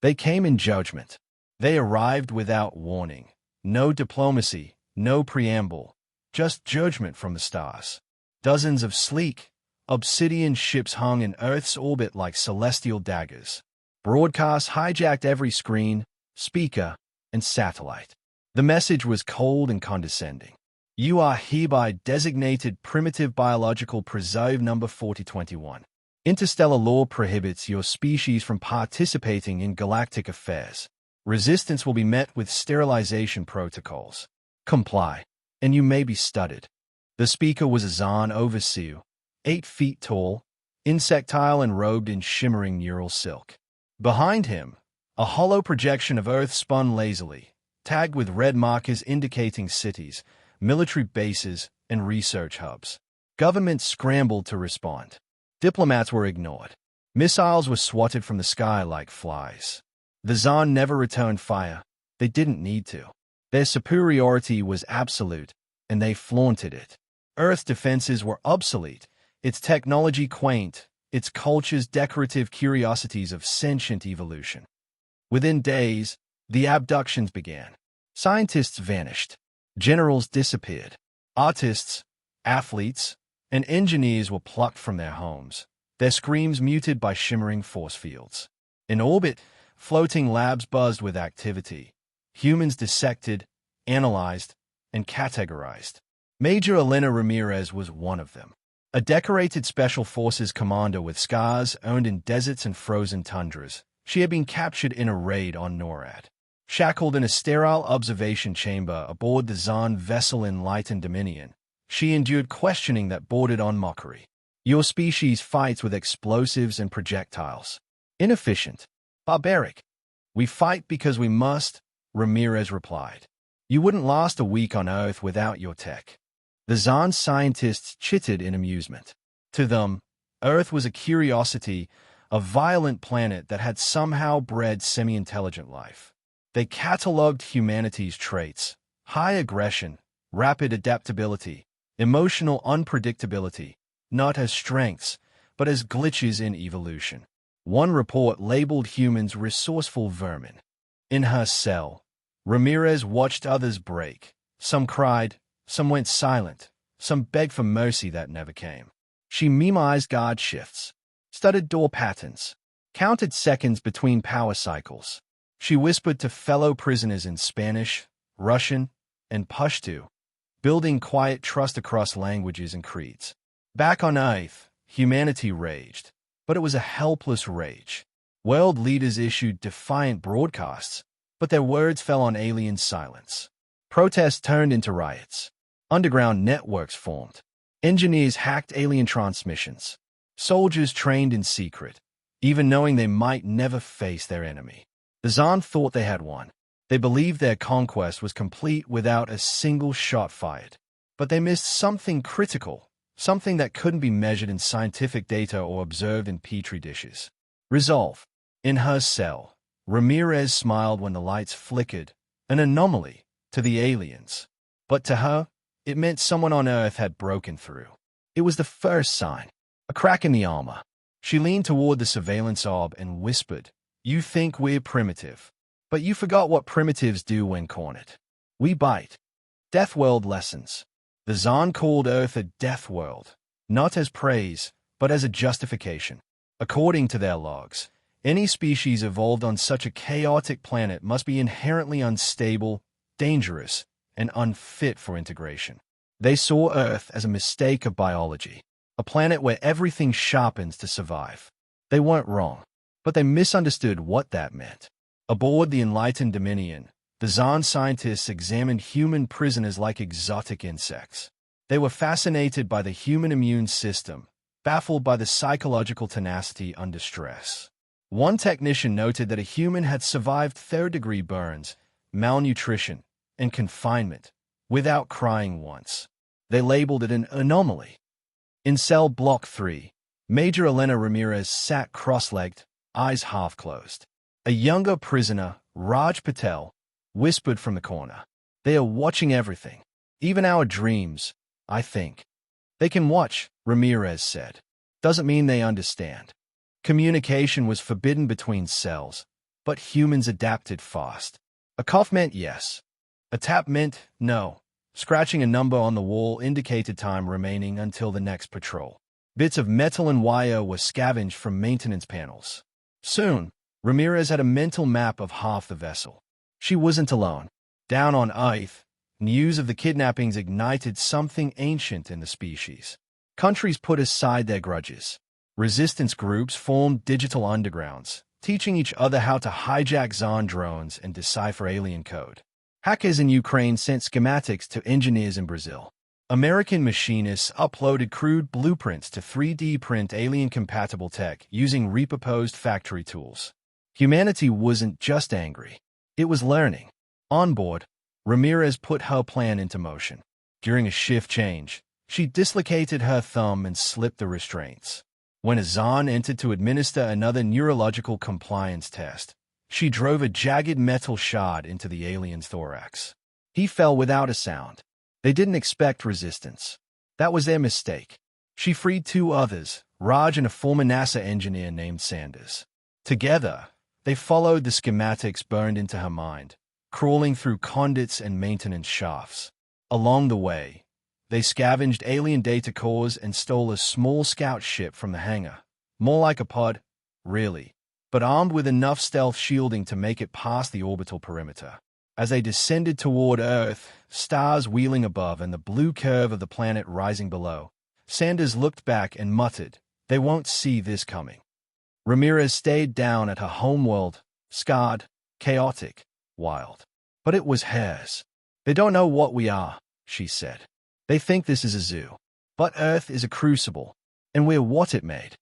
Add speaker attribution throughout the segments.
Speaker 1: They came in judgment. They arrived without warning. No diplomacy, no preamble, just judgment from the stars. Dozens of sleek, obsidian ships hung in Earth's orbit like celestial daggers. Broadcasts hijacked every screen, speaker, and satellite. The message was cold and condescending. You are hereby designated primitive biological preserve number 4021. Interstellar law prohibits your species from participating in galactic affairs. Resistance will be met with sterilization protocols. Comply, and you may be studied. The speaker was a Zaan overseer, 8 feet tall, insectile and robed in shimmering neural silk. Behind him, a hollow projection of Earth spun lazily, tagged with red markers indicating cities, military bases, and research hubs. Governments scrambled to respond. Diplomats were ignored. Missiles were swatted from the sky like flies. The Zaan never returned fire. They didn't need to. Their superiority was absolute, and they flaunted it. Earth defenses were obsolete, its technology quaint, its cultures decorative curiosities of sentient evolution. Within days, the abductions began. Scientists vanished. Generals disappeared. Artists, athletes, and engineers were plucked from their homes, their screams muted by shimmering force fields. In orbit, floating labs buzzed with activity. Humans dissected, analyzed, and categorized. Major Elena Ramirez was one of them. A decorated Special Forces commander with scars earned in deserts and frozen tundras, she had been captured in a raid on NORAD. Shackled in a sterile observation chamber aboard the Zaan vessel Enlightened Dominion, she endured questioning that bordered on mockery. Your species fights with explosives and projectiles. Inefficient. Barbaric. We fight because we must, Ramirez replied. You wouldn't last a week on Earth without your tech. The Zaan scientists chittered in amusement. To them, Earth was a curiosity, a violent planet that had somehow bred semi-intelligent life. They catalogued humanity's traits: high aggression, rapid adaptability, emotional unpredictability, not as strengths, but as glitches in evolution. One report labeled humans resourceful vermin. In her cell, Ramirez watched others break. Some cried, some went silent, some begged for mercy that never came. She memoized guard shifts, studied door patterns, counted seconds between power cycles. She whispered to fellow prisoners in Spanish, Russian, and Pashto, building quiet trust across languages and creeds. Back on Earth, humanity raged, but it was a helpless rage. World leaders issued defiant broadcasts, but their words fell on alien silence. Protests turned into riots. Underground networks formed. Engineers hacked alien transmissions. Soldiers trained in secret, even knowing they might never face their enemy. The Zaan thought they had won. They believed their conquest was complete without a single shot fired. But they missed something critical, something that couldn't be measured in scientific data or observed in petri dishes. Resolve. In her cell, Ramirez smiled when the lights flickered, an anomaly to the aliens. But to her, it meant someone on Earth had broken through. It was the first sign, a crack in the armor. She leaned toward the surveillance orb and whispered, "You think we're primitive, but you forgot what primitives do when cornered. We bite." Death World lessons. The Zaan called Earth a death world, not as praise, but as a justification. According to their logs, any species evolved on such a chaotic planet must be inherently unstable, dangerous, and unfit for integration. They saw Earth as a mistake of biology, a planet where everything sharpens to survive. They weren't wrong, but they misunderstood what that meant. Aboard the Enlightened Dominion, the Zaan scientists examined human prisoners like exotic insects. They were fascinated by the human immune system, baffled by the psychological tenacity under stress. One technician noted that a human had survived third-degree burns, malnutrition, and confinement without crying once. They labeled it an anomaly. In cell block 3, Major Elena Ramirez sat cross-legged, eyes half-closed. A younger prisoner, Raj Patel, whispered from the corner, "They are watching everything, even our dreams, I think." "They can watch," Ramirez said. "Doesn't mean they understand." Communication was forbidden between cells, But humans adapted fast. A cough meant yes. A tap meant no. Scratching a number on the wall indicated time remaining until the next patrol. Bits of metal and wire were scavenged from maintenance panels. Soon, Ramirez had a mental map of half the vessel. She wasn't alone. Down on Earth, news of the kidnappings ignited something ancient in the species. Countries put aside their grudges. Resistance groups formed digital undergrounds, teaching each other how to hijack Zon drones and decipher alien code. Hackers in Ukraine sent schematics to engineers in Brazil. American machinists uploaded crude blueprints to 3D print alien-compatible tech using repurposed factory tools. Humanity wasn't just angry. It was learning. On board, Ramirez put her plan into motion. During a shift change, she dislocated her thumb and slipped the restraints. When a Zon entered to administer another neurological compliance test, she drove a jagged metal shard into the alien's thorax. He fell without a sound. They didn't expect resistance. That was their mistake. She freed two others, Raj and a former NASA engineer named Sanders. Together, they followed the schematics burned into her mind, crawling through conduits and maintenance shafts. Along the way, they scavenged alien data cores and stole a small scout ship from the hangar. More like a pod, really, but armed with enough stealth shielding to make it past the orbital perimeter. As they descended toward Earth, stars wheeling above and the blue curve of the planet rising below, Sanders looked back and muttered, "They won't see this coming." Ramirez stayed down at her homeworld, scarred, chaotic, wild. But it was hers. "They don't know what we are," she said. "They think this is a zoo. But Earth is a crucible, and we're what it made."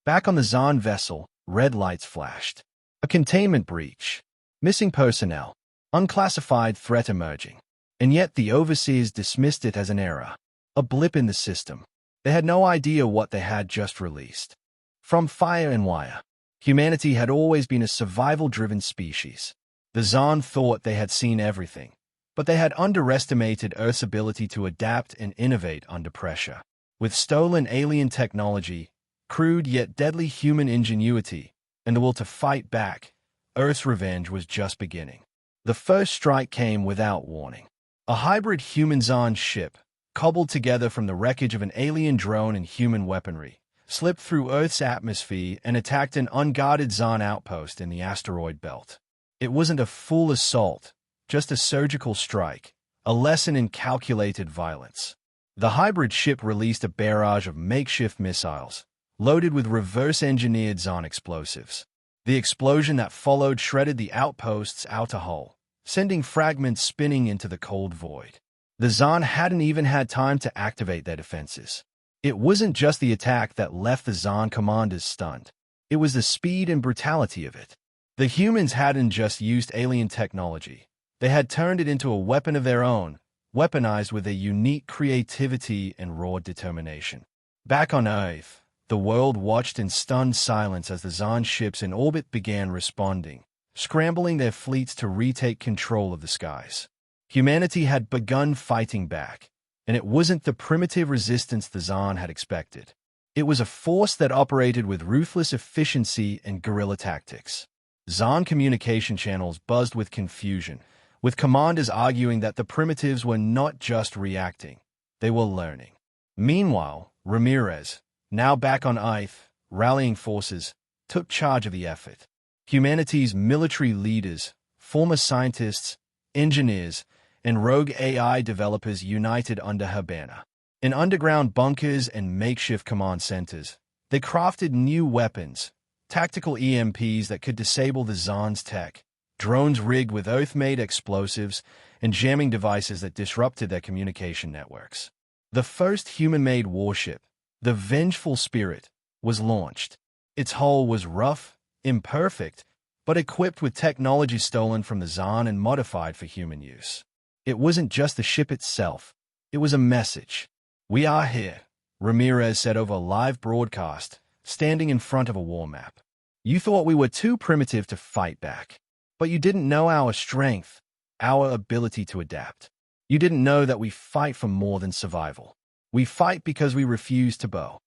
Speaker 1: Back on the Zon vessel, red lights flashed. A containment breach. Missing personnel. Unclassified threat emerging. And yet the overseers dismissed it as an error. A blip in the system. They had no idea what they had just released. From Fire and Wire, humanity had always been a survival-driven species. The Zon thought they had seen everything, but they had underestimated Earth's ability to adapt and innovate under pressure. With stolen alien technology, crude yet deadly human ingenuity, and the will to fight back, Earth's revenge was just beginning. The first strike came without warning. A hybrid human-Zon ship, cobbled together from the wreckage of an alien drone and human weaponry, slipped through Earth's atmosphere and attacked an unguarded Zon outpost in the asteroid belt. It wasn't a full assault, just a surgical strike, a lesson in calculated violence. The hybrid ship released a barrage of makeshift missiles, loaded with reverse-engineered Zon explosives. The explosion that followed shredded the outpost's outer hull, sending fragments spinning into the cold void. The Zon hadn't even had time to activate their defenses. It wasn't just the attack that left the Zon commanders stunned. It was the speed and brutality of it. The humans hadn't just used alien technology. They had turned it into a weapon of their own, weaponized with a unique creativity and raw determination. Back on Earth, the world watched in stunned silence as the Zon ships in orbit began responding, scrambling their fleets to retake control of the skies. Humanity had begun fighting back, and it wasn't the primitive resistance the Zon had expected. It was a force that operated with ruthless efficiency and guerrilla tactics. Zon communication channels buzzed with confusion, with commanders arguing that the primitives were not just reacting, they were learning. Meanwhile, Ramirez, now back on Earth, rallying forces, took charge of the effort. Humanity's military leaders, former scientists, engineers, and rogue AI developers united under her banner. In underground bunkers and makeshift command centers, they crafted new weapons, tactical EMPs that could disable the Zon's tech, drones rigged with Earth-made explosives, and jamming devices that disrupted their communication networks. The first human-made warship, the Vengeful Spirit, was launched. Its hull was rough, imperfect, but equipped with technology stolen from the Zon and modified for human use. It wasn't just the ship itself. It was a message. "We are here," Ramirez said over a live broadcast, standing in front of a war map. "You thought we were too primitive to fight back. But you didn't know our strength, our ability to adapt. You didn't know that we fight for more than survival. We fight because we refuse to bow."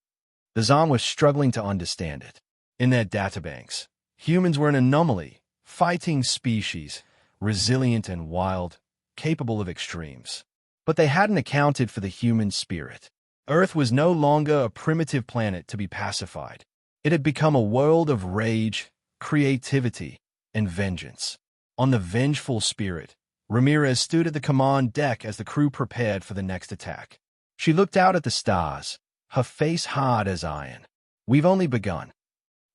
Speaker 1: The Zon was struggling to understand it. In their databanks, humans were an anomaly, fighting species, resilient and wild, capable of extremes. But they hadn't accounted for the human spirit. Earth was no longer a primitive planet to be pacified. It had become a world of rage, creativity, and vengeance. On the vengeful spirit, Ramirez stood at the command deck as the crew prepared for the next attack. She looked out at the stars, her face hard as iron. We've only begun.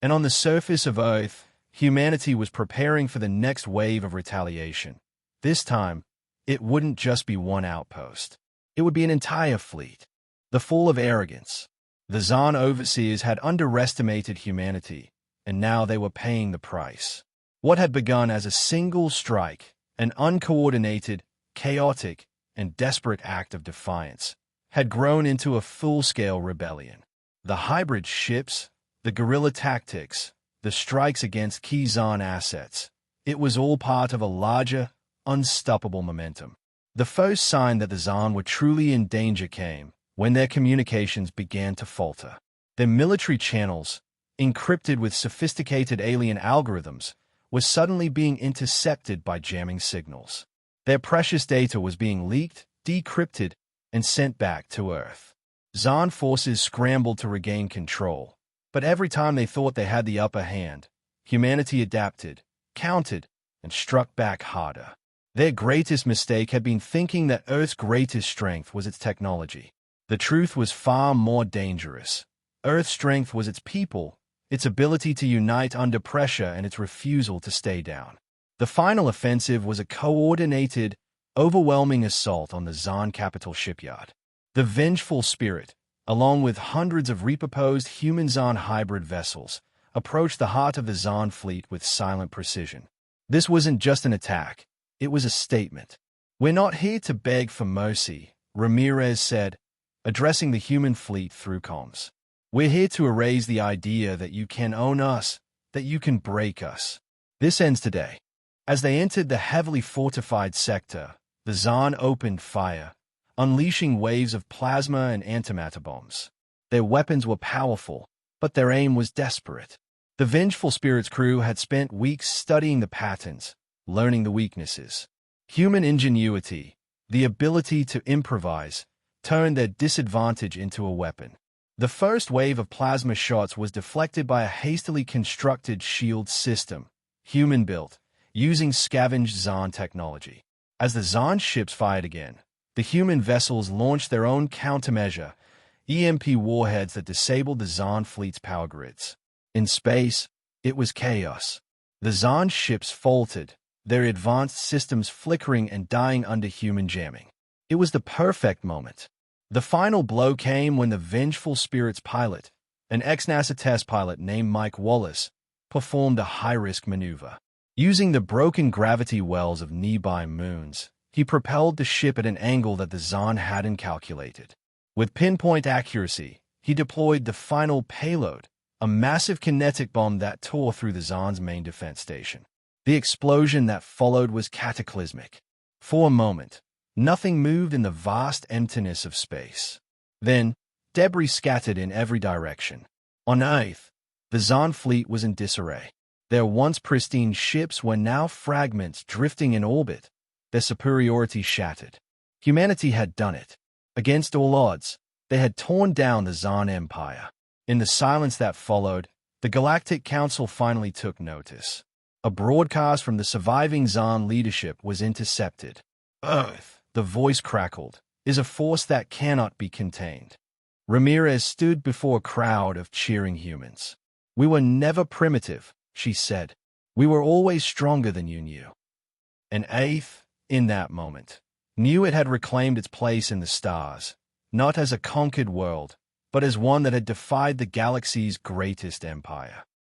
Speaker 1: And on the surface of Earth, humanity was preparing for the next wave of retaliation. This time, it wouldn't just be one outpost. It would be an entire fleet. The fall of arrogance. The Zan overseers had underestimated humanity, and now they were paying the price. What had begun as a single strike, an uncoordinated, chaotic, and desperate act of defiance, had grown into a full-scale rebellion. The hybrid ships, the guerrilla tactics, the strikes against key Zan assets, it was all part of a larger, unstoppable momentum. The first sign that the Zan were truly in danger came when their communications began to falter. Their military channels, encrypted with sophisticated alien algorithms, were suddenly being intercepted by jamming signals. Their precious data was being leaked, decrypted, and sent back to Earth. Zan forces scrambled to regain control, but every time they thought they had the upper hand, humanity adapted, countered, and struck back harder. Their greatest mistake had been thinking that Earth's greatest strength was its technology. The truth was far more dangerous. Earth's strength was its people, its ability to unite under pressure, and its refusal to stay down. The final offensive was a coordinated, overwhelming assault on the Zan capital shipyard. The vengeful spirit, along with hundreds of repurposed human Zan hybrid vessels, approached the heart of the Zan fleet with silent precision. This wasn't just an attack, it was a statement. "We're not here to beg for mercy," Ramirez said, addressing the human fleet through comms. "We're here to erase the idea that you can own us, that you can break us. This ends today." As they entered the heavily fortified sector, the Zan opened fire, unleashing waves of plasma and antimatter bombs. Their weapons were powerful, but their aim was desperate. The vengeful spirit's crew had spent weeks studying the patterns, learning the weaknesses. Human ingenuity, the ability to improvise, turned their disadvantage into a weapon. The first wave of plasma shots was deflected by a hastily constructed shield system, human-built, using scavenged Zan technology. As the Zan ships fired again, the human vessels launched their own countermeasure, EMP warheads that disabled the Zan fleet's power grids. In space, it was chaos. The Zan ships faltered, their advanced systems flickering and dying under human jamming. It was the perfect moment. The final blow came when the vengeful spirit's pilot, an ex-NASA test pilot named Mike Wallace, performed a high-risk maneuver. Using the broken gravity wells of nearby moons, he propelled the ship at an angle that the Zan hadn't calculated. With pinpoint accuracy, he deployed the final payload, a massive kinetic bomb that tore through the Zan's main defense station. The explosion that followed was cataclysmic. For a moment, nothing moved in the vast emptiness of space. Then, debris scattered in every direction. On Earth, the Zan fleet was in disarray. Their once pristine ships were now fragments drifting in orbit, their superiority shattered. Humanity had done it. Against all odds, they had torn down the Zan Empire. In the silence that followed, the Galactic Council finally took notice. A broadcast from the surviving Zan leadership was intercepted. "Earth," the voice crackled, "is a force that cannot be contained." Ramirez stood before a crowd of cheering humans. "We were never primitive," she said. "We were always stronger than you knew." And Earth, in that moment, knew it had reclaimed its place in the stars, not as a conquered world, but as one that had defied the galaxy's greatest empire.